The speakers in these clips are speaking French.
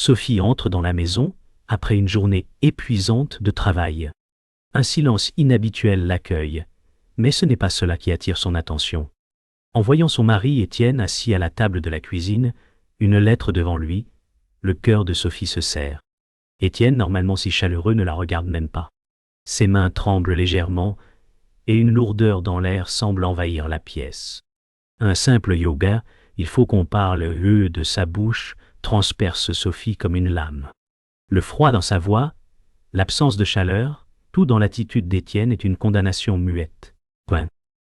Sophie entre dans la maison, après une journée épuisante de travail. Un silence inhabituel l'accueille, mais ce n'est pas cela qui attire son attention. En voyant son mari Étienne assis à la table de la cuisine, une lettre devant lui, le cœur de Sophie se serre. Étienne, normalement si chaleureux, ne la regarde même pas. Ses mains tremblent légèrement, et une lourdeur dans l'air semble envahir la pièce. Un simple yoga, il faut qu'on parle de sa bouche, transperce Sophie comme une lame. Le froid dans sa voix, l'absence de chaleur, tout dans l'attitude d'Étienne est une condamnation muette. Point.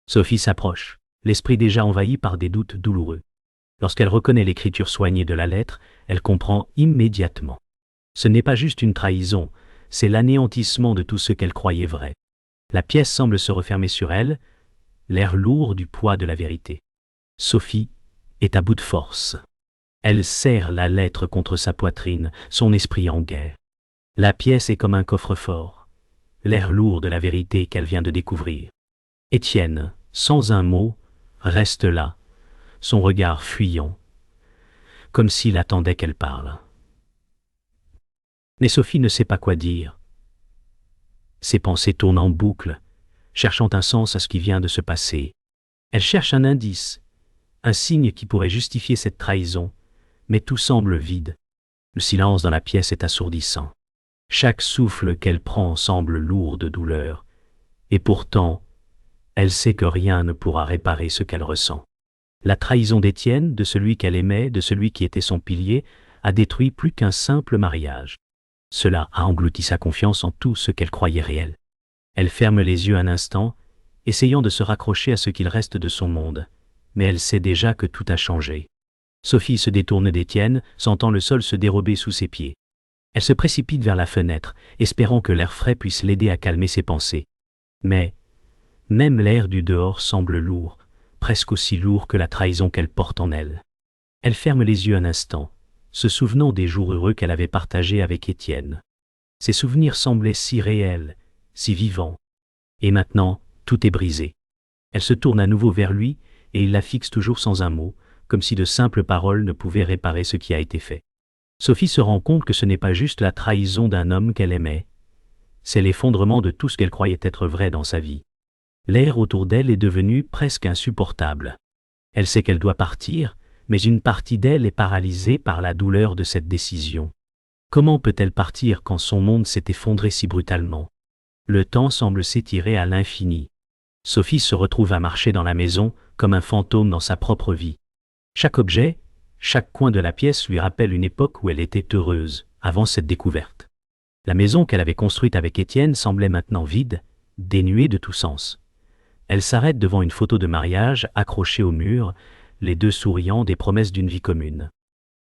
Sophie s'approche, l'esprit déjà envahi par des doutes douloureux. Lorsqu'elle reconnaît l'écriture soignée de la lettre, elle comprend immédiatement. Ce n'est pas juste une trahison, c'est l'anéantissement de tout ce qu'elle croyait vrai. La pièce semble se refermer sur elle, l'air lourd du poids de la vérité. Sophie est à bout de force. Elle serre la lettre contre sa poitrine, son esprit en guerre. La pièce est comme un coffre-fort, l'air lourd de la vérité qu'elle vient de découvrir. Étienne, sans un mot, reste là, son regard fuyant, comme s'il attendait qu'elle parle. Mais Sophie ne sait pas quoi dire. Ses pensées tournent en boucle, cherchant un sens à ce qui vient de se passer. Elle cherche un indice, un signe qui pourrait justifier cette trahison, mais tout semble vide. Le silence dans la pièce est assourdissant. Chaque souffle qu'elle prend semble lourd de douleur, et pourtant, elle sait que rien ne pourra réparer ce qu'elle ressent. La trahison d'Étienne, de celui qu'elle aimait, de celui qui était son pilier, a détruit plus qu'un simple mariage. Cela a englouti sa confiance en tout ce qu'elle croyait réel. Elle ferme les yeux un instant, essayant de se raccrocher à ce qu'il reste de son monde, mais elle sait déjà que tout a changé. Sophie se détourne d'Étienne, sentant le sol se dérober sous ses pieds. Elle se précipite vers la fenêtre, espérant que l'air frais puisse l'aider à calmer ses pensées. Mais, même l'air du dehors semble lourd, presque aussi lourd que la trahison qu'elle porte en elle. Elle ferme les yeux un instant, se souvenant des jours heureux qu'elle avait partagés avec Étienne. Ces souvenirs semblaient si réels, si vivants. Et maintenant, tout est brisé. Elle se tourne à nouveau vers lui, et il la fixe toujours sans un mot, comme si de simples paroles ne pouvaient réparer ce qui a été fait. Sophie se rend compte que ce n'est pas juste la trahison d'un homme qu'elle aimait, c'est l'effondrement de tout ce qu'elle croyait être vrai dans sa vie. L'air autour d'elle est devenu presque insupportable. Elle sait qu'elle doit partir, mais une partie d'elle est paralysée par la douleur de cette décision. Comment peut-elle partir quand son monde s'est effondré si brutalement? Le temps semble s'étirer à l'infini. Sophie se retrouve à marcher dans la maison comme un fantôme dans sa propre vie. Chaque objet, chaque coin de la pièce lui rappelle une époque où elle était heureuse, avant cette découverte. La maison qu'elle avait construite avec Étienne semblait maintenant vide, dénuée de tout sens. Elle s'arrête devant une photo de mariage accrochée au mur, les deux souriant des promesses d'une vie commune.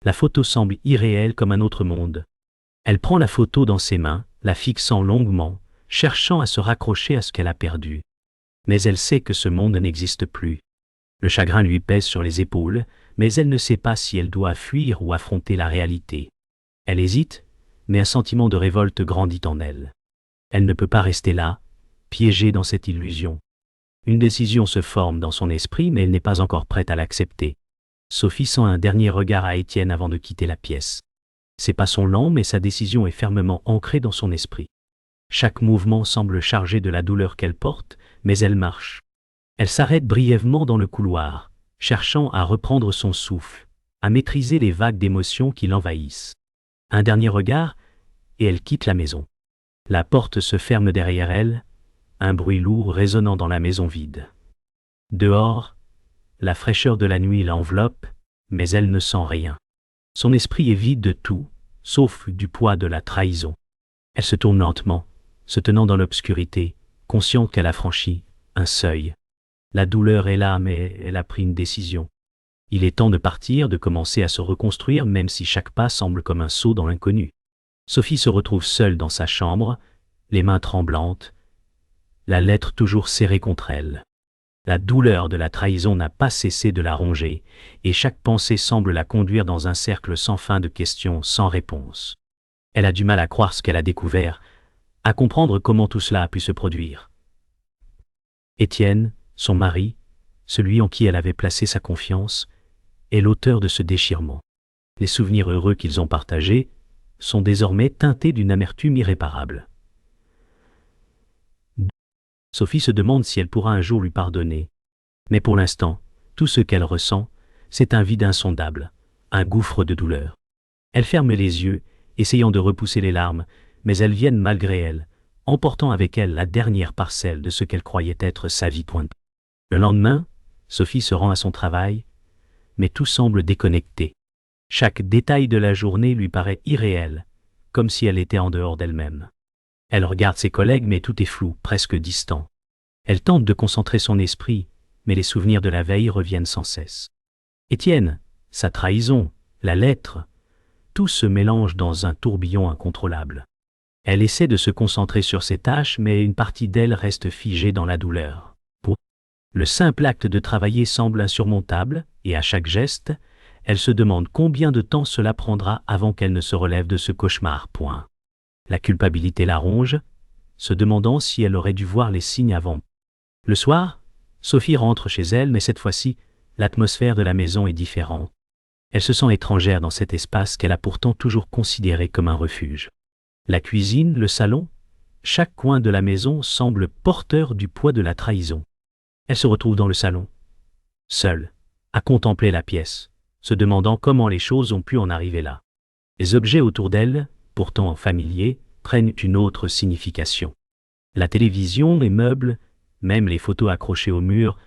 La photo semble irréelle comme un autre monde. Elle prend la photo dans ses mains, la fixant longuement, cherchant à se raccrocher à ce qu'elle a perdu. Mais elle sait que ce monde n'existe plus. Le chagrin lui pèse sur les épaules, mais elle ne sait pas si elle doit fuir ou affronter la réalité. Elle hésite, mais un sentiment de révolte grandit en elle. Elle ne peut pas rester là, piégée dans cette illusion. Une décision se forme dans son esprit, mais elle n'est pas encore prête à l'accepter. Sophie sent un dernier regard à Étienne avant de quitter la pièce. Ses pas sont lents, mais sa décision est fermement ancrée dans son esprit. Chaque mouvement semble chargé de la douleur qu'elle porte, mais elle marche. Elle s'arrête brièvement dans le couloir, cherchant à reprendre son souffle, à maîtriser les vagues d'émotions qui l'envahissent. Un dernier regard, et elle quitte la maison. La porte se ferme derrière elle, un bruit lourd résonnant dans la maison vide. Dehors, la fraîcheur de la nuit l'enveloppe, mais elle ne sent rien. Son esprit est vide de tout, sauf du poids de la trahison. Elle se tourne lentement, se tenant dans l'obscurité, consciente qu'elle a franchi un seuil. La douleur est là, mais elle a pris une décision. Il est temps de partir, de commencer à se reconstruire, même si chaque pas semble comme un saut dans l'inconnu. Sophie se retrouve seule dans sa chambre, les mains tremblantes, la lettre toujours serrée contre elle. La douleur de la trahison n'a pas cessé de la ronger, et chaque pensée semble la conduire dans un cercle sans fin de questions sans réponse. Elle a du mal à croire ce qu'elle a découvert, à comprendre comment tout cela a pu se produire. Étienne, son mari, celui en qui elle avait placé sa confiance, est l'auteur de ce déchirement. Les souvenirs heureux qu'ils ont partagés sont désormais teintés d'une amertume irréparable. Sophie se demande si elle pourra un jour lui pardonner. Mais pour l'instant, tout ce qu'elle ressent, c'est un vide insondable, un gouffre de douleur. Elle ferme les yeux, essayant de repousser les larmes, mais elles viennent malgré elle, emportant avec elle la dernière parcelle de ce qu'elle croyait être sa vie. Le lendemain, Sophie se rend à son travail, mais tout semble déconnecté. Chaque détail de la journée lui paraît irréel, comme si elle était en dehors d'elle-même. Elle regarde ses collègues, mais tout est flou, presque distant. Elle tente de concentrer son esprit, mais les souvenirs de la veille reviennent sans cesse. Étienne, sa trahison, la lettre, tout se mélange dans un tourbillon incontrôlable. Elle essaie de se concentrer sur ses tâches, mais une partie d'elle reste figée dans la douleur. Le simple acte de travailler semble insurmontable, et à chaque geste, elle se demande combien de temps cela prendra avant qu'elle ne se relève de ce cauchemar. La culpabilité la ronge, se demandant si elle aurait dû voir les signes avant. Le soir, Sophie rentre chez elle, mais cette fois-ci, l'atmosphère de la maison est différente. Elle se sent étrangère dans cet espace qu'elle a pourtant toujours considéré comme un refuge. La cuisine, le salon, chaque coin de la maison semble porteur du poids de la trahison. Elle se retrouve dans le salon, seule, à contempler la pièce, se demandant comment les choses ont pu en arriver là. Les objets autour d'elle, pourtant familiers, prennent une autre signification. La télévision, les meubles, même les photos accrochées au mur,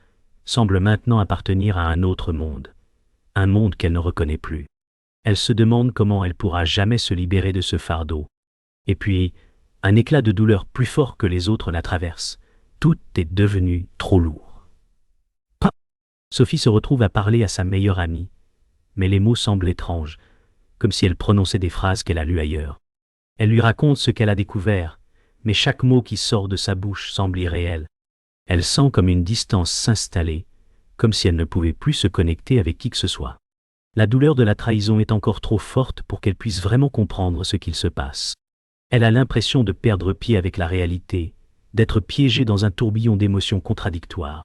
semblent maintenant appartenir à un autre monde. Un monde qu'elle ne reconnaît plus. Elle se demande comment elle pourra jamais se libérer de ce fardeau. Et puis, un éclat de douleur plus fort que les autres la traverse. Tout est devenu trop lourd. Sophie se retrouve à parler à sa meilleure amie, mais les mots semblent étranges, comme si elle prononçait des phrases qu'elle a lues ailleurs. Elle lui raconte ce qu'elle a découvert, mais chaque mot qui sort de sa bouche semble irréel. Elle sent comme une distance s'installer, comme si elle ne pouvait plus se connecter avec qui que ce soit. La douleur de la trahison est encore trop forte pour qu'elle puisse vraiment comprendre ce qu'il se passe. Elle a l'impression de perdre pied avec la réalité, d'être piégée dans un tourbillon d'émotions contradictoires.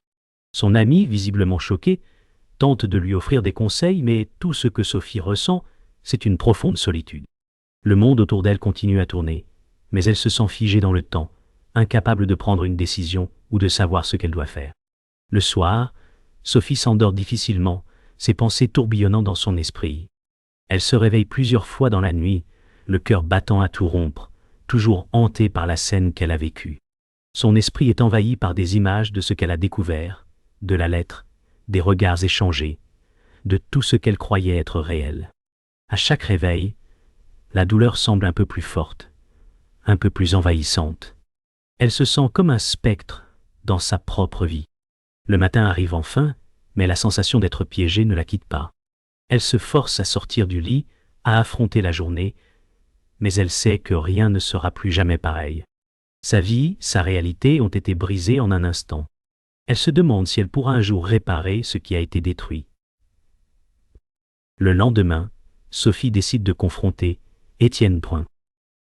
Son ami, visiblement choqué, tente de lui offrir des conseils, mais tout ce que Sophie ressent, c'est une profonde solitude. Le monde autour d'elle continue à tourner, mais elle se sent figée dans le temps, incapable de prendre une décision ou de savoir ce qu'elle doit faire. Le soir, Sophie s'endort difficilement, ses pensées tourbillonnant dans son esprit. Elle se réveille plusieurs fois dans la nuit, le cœur battant à tout rompre, toujours hantée par la scène qu'elle a vécue. Son esprit est envahi par des images de ce qu'elle a découvert, de la lettre, des regards échangés, de tout ce qu'elle croyait être réel. À chaque réveil, la douleur semble un peu plus forte, un peu plus envahissante. Elle se sent comme un spectre dans sa propre vie. Le matin arrive enfin, mais la sensation d'être piégée ne la quitte pas. Elle se force à sortir du lit, à affronter la journée, mais elle sait que rien ne sera plus jamais pareil. Sa vie, sa réalité ont été brisées en un instant. Elle se demande si elle pourra un jour réparer ce qui a été détruit. Le lendemain, Sophie décide de confronter Étienne.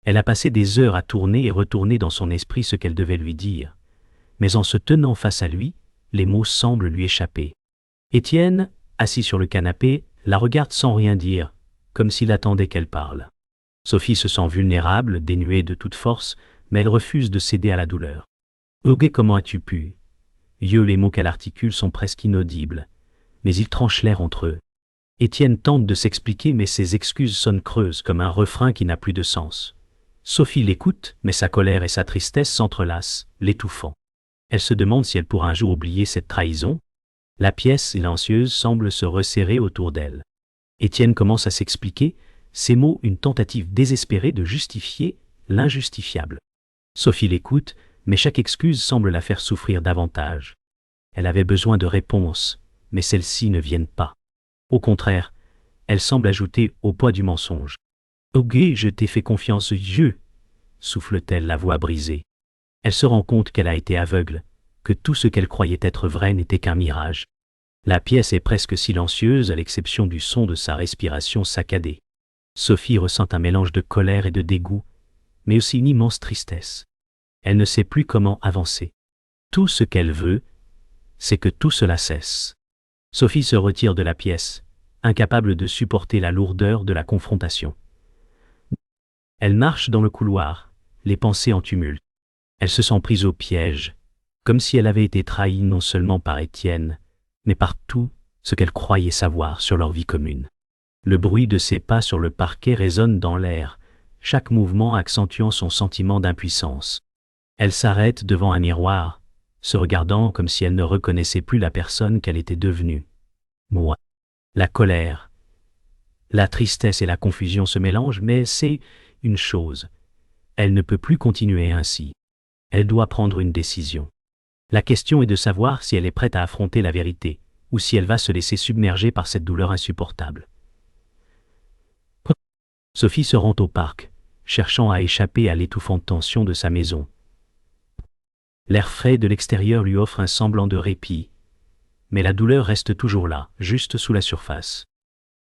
Elle a passé des heures à tourner et retourner dans son esprit ce qu'elle devait lui dire, mais en se tenant face à lui, les mots semblent lui échapper. Étienne, assis sur le canapé, la regarde sans rien dire, comme s'il attendait qu'elle parle. Sophie se sent vulnérable, dénuée de toute force, mais elle refuse de céder à la douleur. « Ok, comment as-tu pu ?» Les mots qu'elle articule sont presque inaudibles, mais ils tranchent l'air entre eux. Étienne tente de s'expliquer, mais ses excuses sonnent creuses comme un refrain qui n'a plus de sens. Sophie l'écoute, mais sa colère et sa tristesse s'entrelacent, l'étouffant. Elle se demande si elle pourra un jour oublier cette trahison. La pièce silencieuse semble se resserrer autour d'elle. Étienne commence à s'expliquer, ses mots une tentative désespérée de justifier l'injustifiable. Sophie l'écoute, mais chaque excuse semble la faire souffrir davantage. Elle avait besoin de réponses, mais celles-ci ne viennent pas. Au contraire, elle semble ajouter au poids du mensonge. « Ok, je t'ai fait confiance, Dieu !» souffle-t-elle, la voix brisée. Elle se rend compte qu'elle a été aveugle, que tout ce qu'elle croyait être vrai n'était qu'un mirage. La pièce est presque silencieuse à l'exception du son de sa respiration saccadée. Sophie ressent un mélange de colère et de dégoût, mais aussi une immense tristesse. Elle ne sait plus comment avancer. Tout ce qu'elle veut, c'est que tout cela cesse. Sophie se retire de la pièce, incapable de supporter la lourdeur de la confrontation. Elle marche dans le couloir, les pensées en tumulte. Elle se sent prise au piège, comme si elle avait été trahie non seulement par Étienne, mais par tout ce qu'elle croyait savoir sur leur vie commune. Le bruit de ses pas sur le parquet résonne dans l'air, chaque mouvement accentuant son sentiment d'impuissance. Elle s'arrête devant un miroir, se regardant comme si elle ne reconnaissait plus la personne qu'elle était devenue. Moi. La colère, la tristesse et la confusion se mélangent, mais c'est une chose. Elle ne peut plus continuer ainsi. Elle doit prendre une décision. La question est de savoir si elle est prête à affronter la vérité, ou si elle va se laisser submerger par cette douleur insupportable. Sophie se rend au parc, cherchant à échapper à l'étouffante tension de sa maison. L'air frais de l'extérieur lui offre un semblant de répit, mais la douleur reste toujours là, juste sous la surface.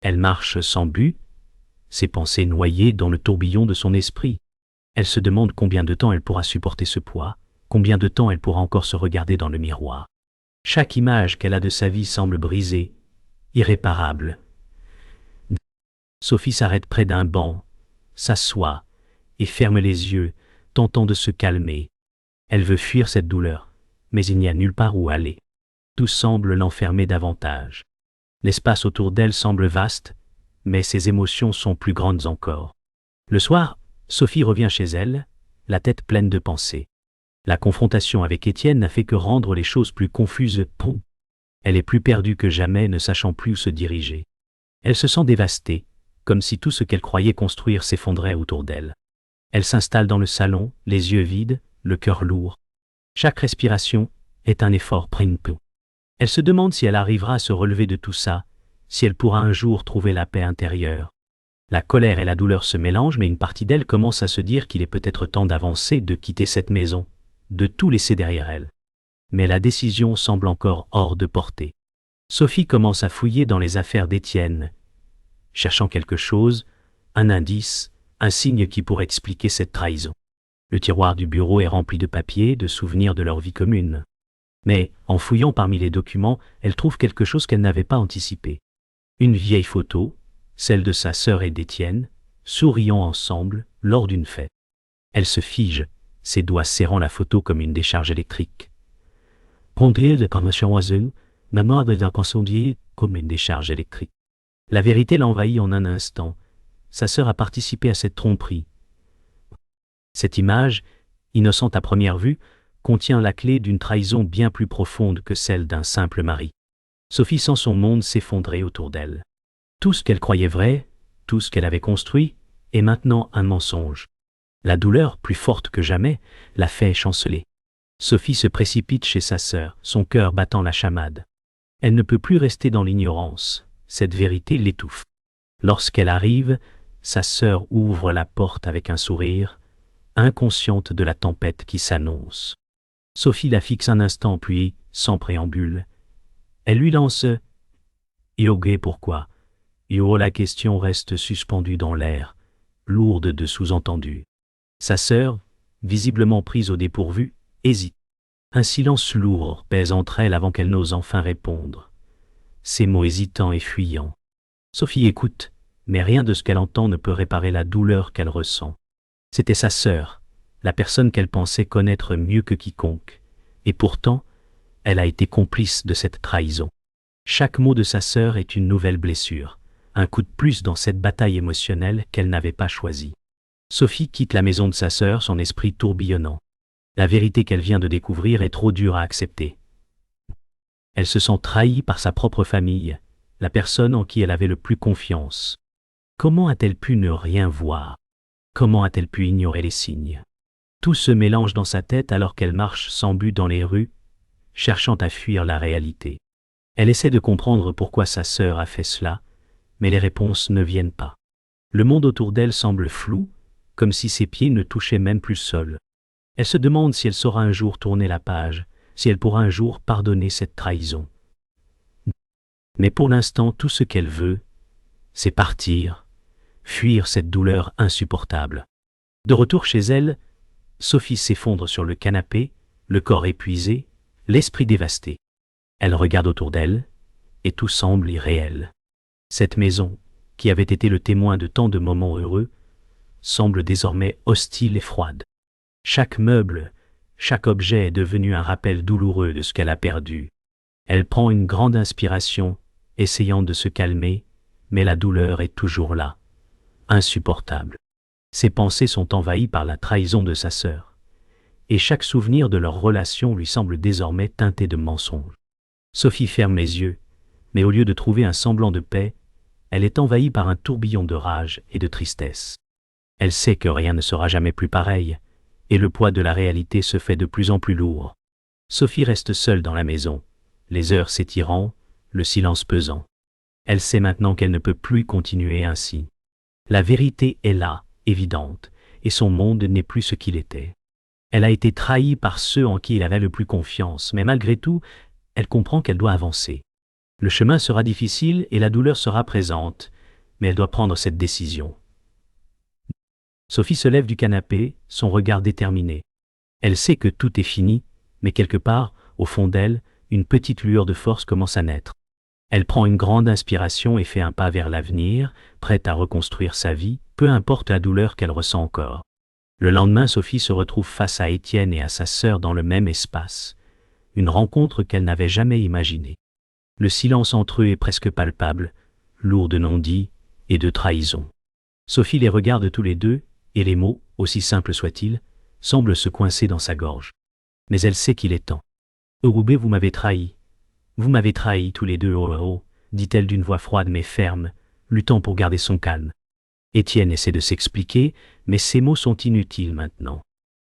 Elle marche sans but, ses pensées noyées dans le tourbillon de son esprit. Elle se demande combien de temps elle pourra supporter ce poids, combien de temps elle pourra encore se regarder dans le miroir. Chaque image qu'elle a de sa vie semble brisée, irréparable. Sophie s'arrête près d'un banc, s'assoit et ferme les yeux, tentant de se calmer. Elle veut fuir cette douleur, mais il n'y a nulle part où aller. Tout semble l'enfermer davantage. L'espace autour d'elle semble vaste, mais ses émotions sont plus grandes encore. Le soir, Sophie revient chez elle, la tête pleine de pensées. La confrontation avec Étienne n'a fait que rendre les choses plus confuses. Elle est plus perdue que jamais, ne sachant plus où se diriger. Elle se sent dévastée, comme si tout ce qu'elle croyait construire s'effondrait autour d'elle. Elle s'installe dans le salon, les yeux vides, le cœur lourd. Chaque respiration est un effort prégnant. Elle se demande si elle arrivera à se relever de tout ça, si elle pourra un jour trouver la paix intérieure. La colère et la douleur se mélangent, mais une partie d'elle commence à se dire qu'il est peut-être temps d'avancer, de quitter cette maison, de tout laisser derrière elle. Mais la décision semble encore hors de portée. Sophie commence à fouiller dans les affaires d'Étienne, cherchant quelque chose, un indice, un signe qui pourrait expliquer cette trahison. Le tiroir du bureau est rempli de papiers, de souvenirs de leur vie commune. Mais, en fouillant parmi les documents, elle trouve quelque chose qu'elle n'avait pas anticipé. Une vieille photo, celle de sa sœur et d'Étienne, souriant ensemble lors d'une fête. Elle se fige, ses doigts serrant la photo comme une décharge électrique. Pondrier de comme un oiseau, maman avait un concendier comme une décharge électrique. La vérité l'envahit en un instant. Sa sœur a participé à cette tromperie. Cette image, innocente à première vue, contient la clé d'une trahison bien plus profonde que celle d'un simple mari. Sophie sent son monde s'effondrer autour d'elle. Tout ce qu'elle croyait vrai, tout ce qu'elle avait construit, est maintenant un mensonge. La douleur, plus forte que jamais, la fait chanceler. Sophie se précipite chez sa sœur, son cœur battant la chamade. Elle ne peut plus rester dans l'ignorance, cette vérité l'étouffe. Lorsqu'elle arrive, sa sœur ouvre la porte avec un sourire, inconsciente de la tempête qui s'annonce. Sophie la fixe un instant puis, sans préambule, elle lui lance « Yogué, pourquoi ?» Yo, la question reste suspendue dans l'air, lourde de sous-entendus. Sa sœur, visiblement prise au dépourvu, hésite. Un silence lourd pèse entre elles avant qu'elle n'ose enfin répondre. Ses mots hésitants et fuyants. Sophie écoute, mais rien de ce qu'elle entend ne peut réparer la douleur qu'elle ressent. C'était sa sœur, la personne qu'elle pensait connaître mieux que quiconque, et pourtant, elle a été complice de cette trahison. Chaque mot de sa sœur est une nouvelle blessure, un coup de plus dans cette bataille émotionnelle qu'elle n'avait pas choisie. Sophie quitte la maison de sa sœur, son esprit tourbillonnant. La vérité qu'elle vient de découvrir est trop dure à accepter. Elle se sent trahie par sa propre famille, la personne en qui elle avait le plus confiance. Comment a-t-elle pu ne rien voir? Comment a-t-elle pu ignorer les signes? Tout se mélange dans sa tête alors qu'elle marche sans but dans les rues, cherchant à fuir la réalité. Elle essaie de comprendre pourquoi sa sœur a fait cela, mais les réponses ne viennent pas. Le monde autour d'elle semble flou, comme si ses pieds ne touchaient même plus le sol. Elle se demande si elle saura un jour tourner la page, si elle pourra un jour pardonner cette trahison. Mais pour l'instant, tout ce qu'elle veut, c'est partir, fuir cette douleur insupportable. De retour chez elle, Sophie s'effondre sur le canapé, le corps épuisé, l'esprit dévasté. Elle regarde autour d'elle, et tout semble irréel. Cette maison, qui avait été le témoin de tant de moments heureux, semble désormais hostile et froide. Chaque meuble, chaque objet est devenu un rappel douloureux de ce qu'elle a perdu. Elle prend une grande inspiration, essayant de se calmer, mais la douleur est toujours là, insupportable. Ses pensées sont envahies par la trahison de sa sœur, et chaque souvenir de leur relation lui semble désormais teinté de mensonges. Sophie ferme les yeux, mais au lieu de trouver un semblant de paix, elle est envahie par un tourbillon de rage et de tristesse. Elle sait que rien ne sera jamais plus pareil, et le poids de la réalité se fait de plus en plus lourd. Sophie reste seule dans la maison, les heures s'étirant, le silence pesant. Elle sait maintenant qu'elle ne peut plus continuer ainsi. La vérité est là, évidente, et son monde n'est plus ce qu'il était. Elle a été trahie par ceux en qui elle avait le plus confiance, mais malgré tout, elle comprend qu'elle doit avancer. Le chemin sera difficile et la douleur sera présente, mais elle doit prendre cette décision. Sophie se lève du canapé, son regard déterminé. Elle sait que tout est fini, mais quelque part, au fond d'elle, une petite lueur de force commence à naître. Elle prend une grande inspiration et fait un pas vers l'avenir, prête à reconstruire sa vie, peu importe la douleur qu'elle ressent encore. Le lendemain, Sophie se retrouve face à Étienne et à sa sœur dans le même espace, une rencontre qu'elle n'avait jamais imaginée. Le silence entre eux est presque palpable, lourd de non-dits et de trahison. Sophie les regarde tous les deux, et les mots, aussi simples soient-ils, semblent se coincer dans sa gorge. Mais elle sait qu'il est temps. « Oroubé, vous m'avez trahi. Vous m'avez trahi tous les deux, oh, dit-elle d'une voix froide mais ferme, luttant pour garder son calme. Étienne essaie de s'expliquer, mais ces mots sont inutiles maintenant.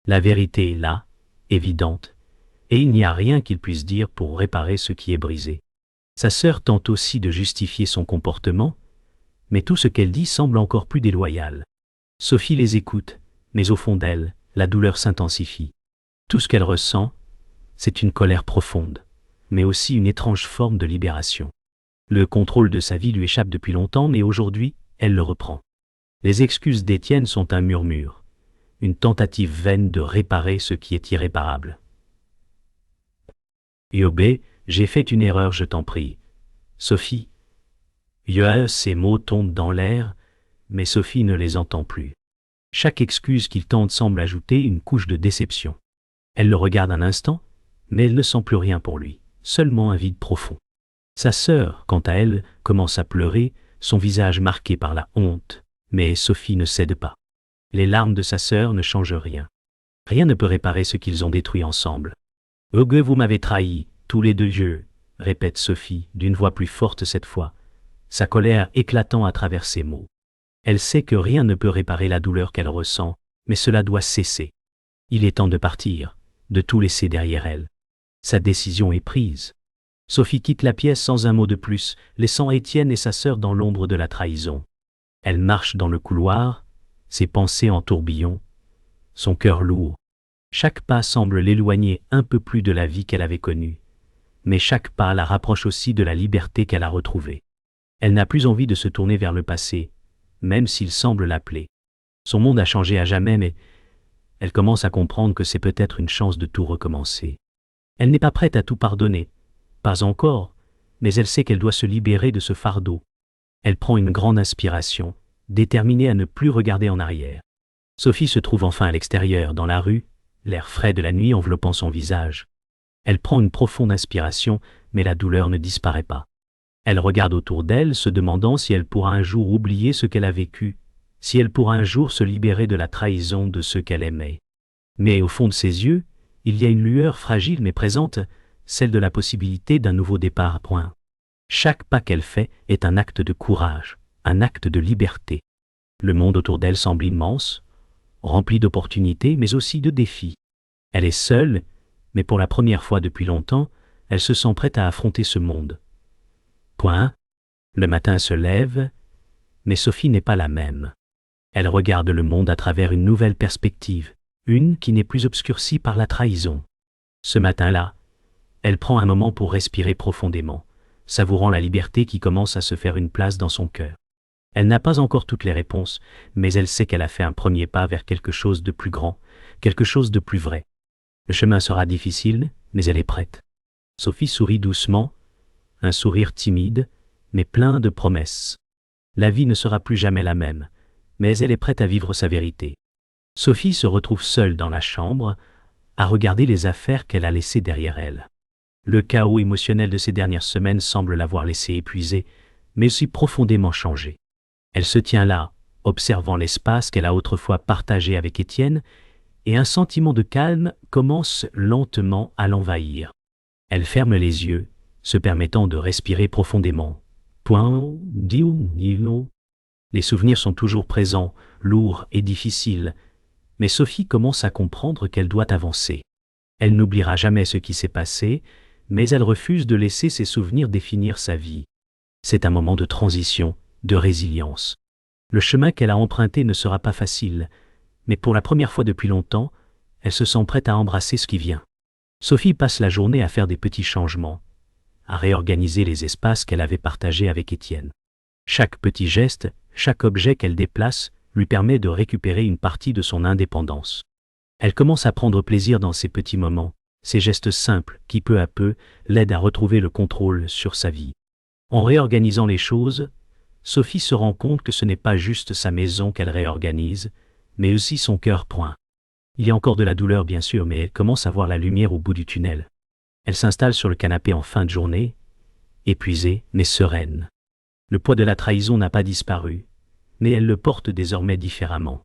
La vérité est là, évidente, et il n'y a rien qu'il puisse dire pour réparer ce qui est brisé. Sa sœur tente aussi de justifier son comportement, mais tout ce qu'elle dit semble encore plus déloyal. Sophie les écoute, mais au fond d'elle, la douleur s'intensifie. Tout ce qu'elle ressent, c'est une colère profonde, mais aussi une étrange forme de libération. Le contrôle de sa vie lui échappe depuis longtemps, mais aujourd'hui, elle le reprend. Les excuses d'Étienne sont un murmure, une tentative vaine de réparer ce qui est irréparable. « Yobé, j'ai fait une erreur, je t'en prie. Sophie. » Ces mots tombent dans l'air, mais Sophie ne les entend plus. Chaque excuse qu'il tente semble ajouter une couche de déception. Elle le regarde un instant, mais elle ne sent plus rien pour lui, seulement un vide profond. Sa sœur, quant à elle, commence à pleurer, son visage marqué par la honte, mais Sophie ne cède pas. Les larmes de sa sœur ne changent rien. Rien ne peut réparer ce qu'ils ont détruit ensemble. « Oh, que vous m'avez trahi, tous les deux yeux !» répète Sophie, d'une voix plus forte cette fois, sa colère éclatant à travers ses mots. Elle sait que rien ne peut réparer la douleur qu'elle ressent, mais cela doit cesser. Il est temps de partir, de tout laisser derrière elle. Sa décision est prise. Sophie quitte la pièce sans un mot de plus, laissant Étienne et sa sœur dans l'ombre de la trahison. Elle marche dans le couloir, ses pensées en tourbillon, son cœur lourd. Chaque pas semble l'éloigner un peu plus de la vie qu'elle avait connue, mais chaque pas la rapproche aussi de la liberté qu'elle a retrouvée. Elle n'a plus envie de se tourner vers le passé, même s'il semble l'appeler. Son monde a changé à jamais, mais elle commence à comprendre que c'est peut-être une chance de tout recommencer. Elle n'est pas prête à tout pardonner, pas encore, mais elle sait qu'elle doit se libérer de ce fardeau. Elle prend une grande inspiration, déterminée à ne plus regarder en arrière. Sophie se trouve enfin à l'extérieur, dans la rue, l'air frais de la nuit enveloppant son visage. Elle prend une profonde inspiration, mais la douleur ne disparaît pas. Elle regarde autour d'elle, se demandant si elle pourra un jour oublier ce qu'elle a vécu, si elle pourra un jour se libérer de la trahison de ceux qu'elle aimait. Mais au fond de ses yeux, il y a une lueur fragile mais présente, celle de la possibilité d'un nouveau départ. Point. Chaque pas qu'elle fait est un acte de courage, un acte de liberté. Le monde autour d'elle semble immense, rempli d'opportunités mais aussi de défis. Elle est seule, mais pour la première fois depuis longtemps, elle se sent prête à affronter ce monde. Point. Le matin se lève, mais Sophie n'est pas la même. Elle regarde le monde à travers une nouvelle perspective, une qui n'est plus obscurcie par la trahison. Ce matin-là, elle prend un moment pour respirer profondément, savourant la liberté qui commence à se faire une place dans son cœur. Elle n'a pas encore toutes les réponses, mais elle sait qu'elle a fait un premier pas vers quelque chose de plus grand, quelque chose de plus vrai. Le chemin sera difficile, mais elle est prête. Sophie sourit doucement, un sourire timide, mais plein de promesses. La vie ne sera plus jamais la même, mais elle est prête à vivre sa vérité. Sophie se retrouve seule dans la chambre, à regarder les affaires qu'elle a laissées derrière elle. Le chaos émotionnel de ces dernières semaines semble l'avoir laissée épuisée, mais aussi profondément changée. Elle se tient là, observant l'espace qu'elle a autrefois partagé avec Étienne, et un sentiment de calme commence lentement à l'envahir. Elle ferme les yeux, se permettant de respirer profondément. Les souvenirs sont toujours présents, lourds et difficiles, mais Sophie commence à comprendre qu'elle doit avancer. Elle n'oubliera jamais ce qui s'est passé, mais elle refuse de laisser ses souvenirs définir sa vie. C'est un moment de transition, de résilience. Le chemin qu'elle a emprunté ne sera pas facile, mais pour la première fois depuis longtemps, elle se sent prête à embrasser ce qui vient. Sophie passe la journée à faire des petits changements, à réorganiser les espaces qu'elle avait partagés avec Étienne. Chaque petit geste, chaque objet qu'elle déplace, lui permet de récupérer une partie de son indépendance. Elle commence à prendre plaisir dans ces petits moments, ces gestes simples qui peu à peu l'aident à retrouver le contrôle sur sa vie. En réorganisant les choses, Sophie se rend compte que ce n'est pas juste sa maison qu'elle réorganise, mais aussi son cœur. Il y a encore de la douleur bien sûr, mais elle commence à voir la lumière au bout du tunnel. Elle s'installe sur le canapé en fin de journée, épuisée mais sereine. Le poids de la trahison n'a pas disparu, mais elle le porte désormais différemment.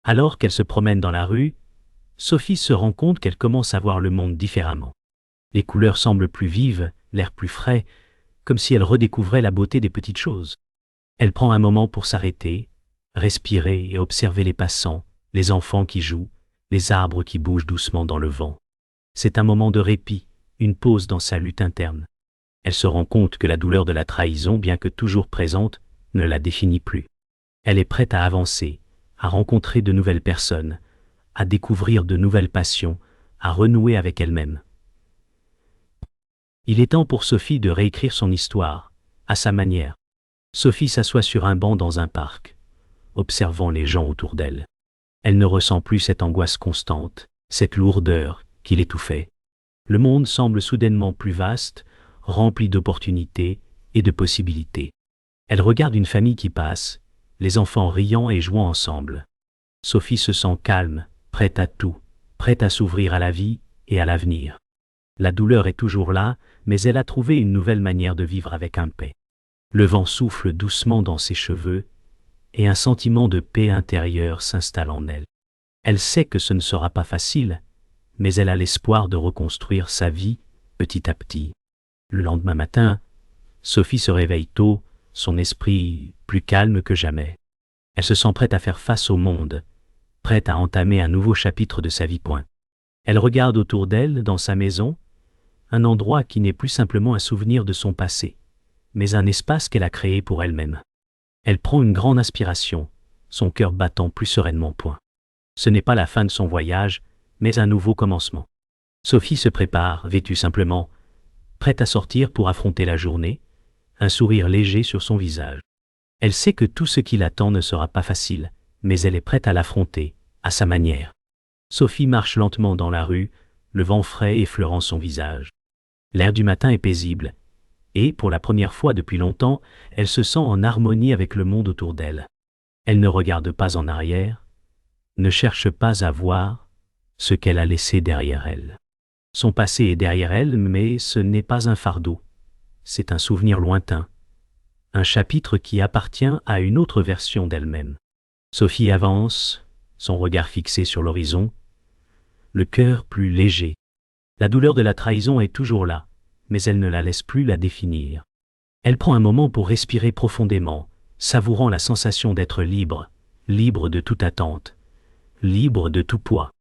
Alors qu'elle se promène dans la rue, Sophie se rend compte qu'elle commence à voir le monde différemment. Les couleurs semblent plus vives, l'air plus frais, comme si elle redécouvrait la beauté des petites choses. Elle prend un moment pour s'arrêter, respirer et observer les passants, les enfants qui jouent, les arbres qui bougent doucement dans le vent. C'est un moment de répit, une pause dans sa lutte interne. Elle se rend compte que la douleur de la trahison, bien que toujours présente, ne la définit plus. Elle est prête à avancer, à rencontrer de nouvelles personnes, à découvrir de nouvelles passions, à renouer avec elle-même. Il est temps pour Sophie de réécrire son histoire, à sa manière. Sophie s'assoit sur un banc dans un parc, observant les gens autour d'elle. Elle ne ressent plus cette angoisse constante, cette lourdeur qui l'étouffait. Le monde semble soudainement plus vaste, rempli d'opportunités et de possibilités. Elle regarde une famille qui passe, les enfants riant et jouant ensemble. Sophie se sent calme, prête à tout, prête à s'ouvrir à la vie et à l'avenir. La douleur est toujours là, mais elle a trouvé une nouvelle manière de vivre avec un paix. Le vent souffle doucement dans ses cheveux, et un sentiment de paix intérieure s'installe en elle. Elle sait que ce ne sera pas facile, mais elle a l'espoir de reconstruire sa vie petit à petit. Le lendemain matin, Sophie se réveille tôt, son esprit plus calme que jamais. Elle se sent prête à faire face au monde, prête à entamer un nouveau chapitre de sa vie. Elle regarde autour d'elle, dans sa maison, un endroit qui n'est plus simplement un souvenir de son passé, mais un espace qu'elle a créé pour elle-même. Elle prend une grande inspiration, son cœur battant plus sereinement. Ce n'est pas la fin de son voyage, mais un nouveau commencement. Sophie se prépare, vêtue simplement, prête à sortir pour affronter la journée, un sourire léger sur son visage. Elle sait que tout ce qui l'attend ne sera pas facile, mais elle est prête à l'affronter, à sa manière. Sophie marche lentement dans la rue, le vent frais effleurant son visage. L'air du matin est paisible, et, pour la première fois depuis longtemps, elle se sent en harmonie avec le monde autour d'elle. Elle ne regarde pas en arrière, ne cherche pas à voir ce qu'elle a laissé derrière elle. Son passé est derrière elle, mais ce n'est pas un fardeau. C'est un souvenir lointain, un chapitre qui appartient à une autre version d'elle-même. Sophie avance, son regard fixé sur l'horizon, le cœur plus léger. La douleur de la trahison est toujours là, mais elle ne la laisse plus la définir. Elle prend un moment pour respirer profondément, savourant la sensation d'être libre, libre de toute attente, libre de tout poids.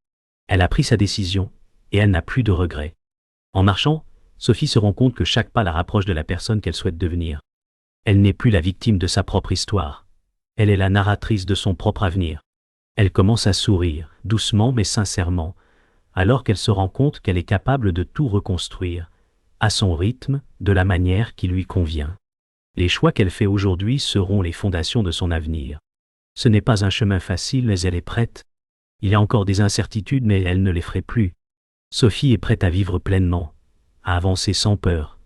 Elle a pris sa décision, et elle n'a plus de regrets. En marchant, Sophie se rend compte que chaque pas la rapproche de la personne qu'elle souhaite devenir. Elle n'est plus la victime de sa propre histoire. Elle est la narratrice de son propre avenir. Elle commence à sourire, doucement mais sincèrement, alors qu'elle se rend compte qu'elle est capable de tout reconstruire, à son rythme, de la manière qui lui convient. Les choix qu'elle fait aujourd'hui seront les fondations de son avenir. Ce n'est pas un chemin facile, mais elle est prête. Il y a encore des incertitudes, mais elle ne les ferait plus. Sophie est prête à vivre pleinement, à avancer sans peur,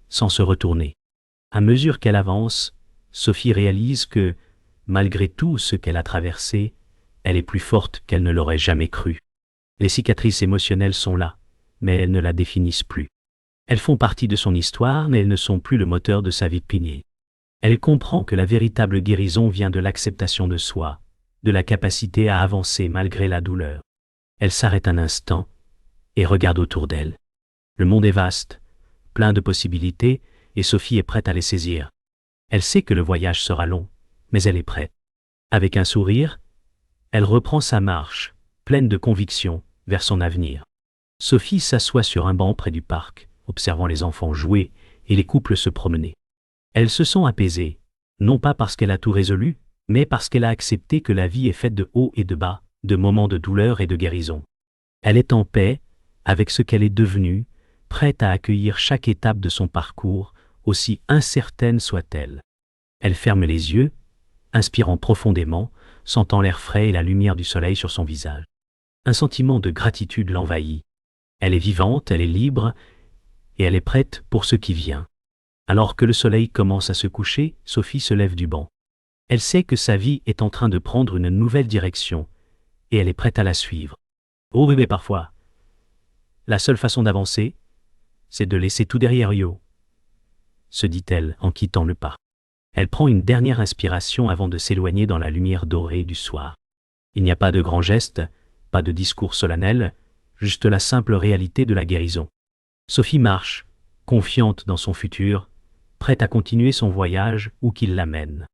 sans se retourner. À mesure qu'elle avance, Sophie réalise que, malgré tout ce qu'elle a traversé, elle est plus forte qu'elle ne l'aurait jamais cru. Les cicatrices émotionnelles sont là, mais elles ne la définissent plus. Elles font partie de son histoire, mais elles ne sont plus le moteur de sa vie pignée. Elle comprend que la véritable guérison vient de l'acceptation de soi, de la capacité à avancer malgré la douleur. Elle s'arrête un instant et regarde autour d'elle. Le monde est vaste, plein de possibilités, et Sophie est prête à les saisir. Elle sait que le voyage sera long, mais elle est prête. Avec un sourire, elle reprend sa marche, pleine de conviction, vers son avenir. Sophie s'assoit sur un banc près du parc, observant les enfants jouer et les couples se promener. Elle se sent apaisée, non pas parce qu'elle a tout résolu, mais parce qu'elle a accepté que la vie est faite de hauts et de bas, de moments de douleur et de guérison. Elle est en paix avec ce qu'elle est devenue, prête à accueillir chaque étape de son parcours, aussi incertaine soit-elle. Elle ferme les yeux, inspirant profondément, sentant l'air frais et la lumière du soleil sur son visage. Un sentiment de gratitude l'envahit. Elle est vivante, elle est libre, et elle est prête pour ce qui vient. Alors que le soleil commence à se coucher, Sophie se lève du banc. Elle sait que sa vie est en train de prendre une nouvelle direction, et elle est prête à la suivre. Oh bébé, parfois, la seule façon d'avancer, c'est de laisser tout derrière yo, se dit-elle en quittant le parc. Elle prend une dernière inspiration avant de s'éloigner dans la lumière dorée du soir. Il n'y a pas de grands gestes, pas de discours solennel, juste la simple réalité de la guérison. Sophie marche, confiante dans son futur, prête à continuer son voyage où qu'il l'amène.